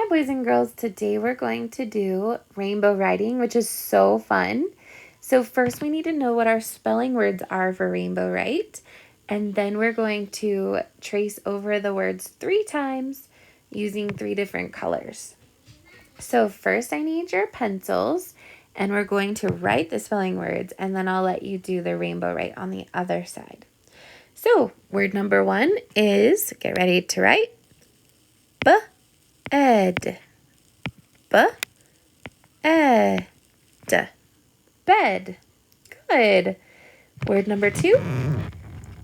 boys and girls. Today we're going to do rainbow writing, which is so fun. So first we need to know what our spelling words are for rainbow, right? And then we're going to trace over the words 3 times using 3 different colors. So first I need your pencils, and we're going to write the spelling words, and then I'll let you do the rainbow write on the other side. So word number 1 is, get ready to write, B-ed, B-ed, bed. Good. Word number 2,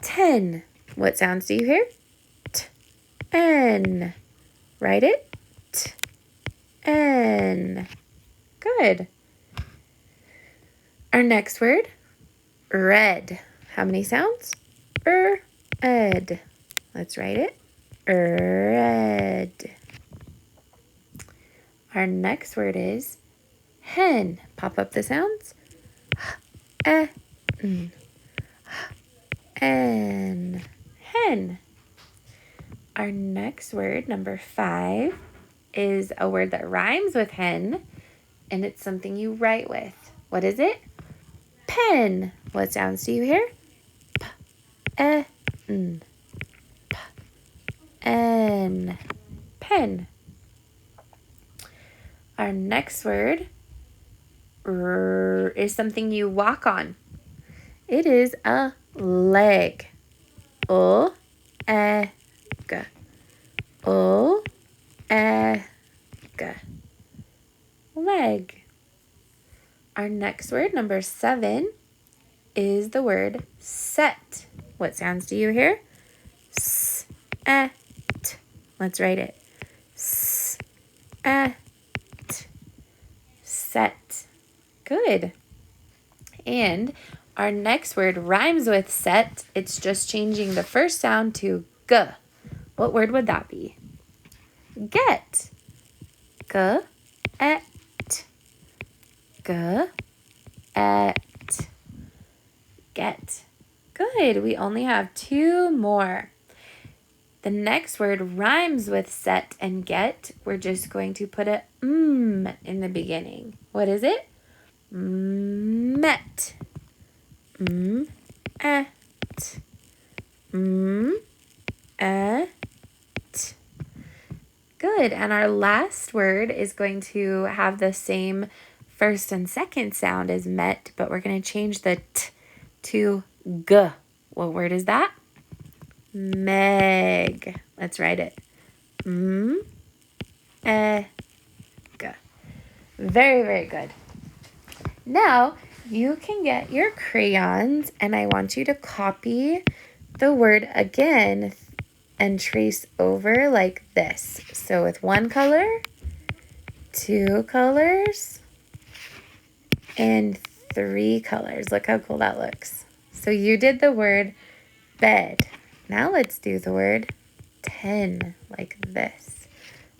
10. What sounds do you hear? T-N. Write it. T-N. Good. Our next word, red. How many sounds? Er-ed. Let's write it. Red. Our next word is hen. Pop up the sounds. H-E-N. H-E-N. Hen. Our next word, number 5, is a word that rhymes with hen, and it's something you write with. What is it? Pen. What sounds do you hear? P-E-N. P-E-N. Pen. Our next word is something you walk on. It is a leg. O-E-G. O-E-G. Leg. Our next word, number 7, is the word set. What sounds do you hear? S-E-T. Let's write it. S-E-T. Set. Good. And our next word rhymes with set. It's just changing the first sound to G. What word would that be? Get. G-et. G-et. Get. Good. We only have 2 more. The next word rhymes with set and get. We're just going to put a in the beginning. What is it? Met. Et. Et. Good. And our last word is going to have the same first and second sound as met, but we're going to change the t to g. What word is that? Meg. Let's write it. Meg. Very, very good. Now you can get your crayons, and I want you to copy the word again and trace over like this. So with 1 color, 2 colors, and 3 colors. Look how cool that looks. So you did the word bed. Now let's do the word 10 like this.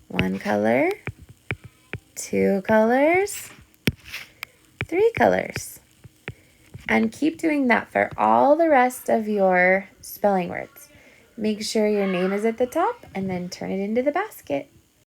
1 color, 2 colors, 3 colors. And keep doing that for all the rest of your spelling words. Make sure your name is at the top and then turn it into the basket.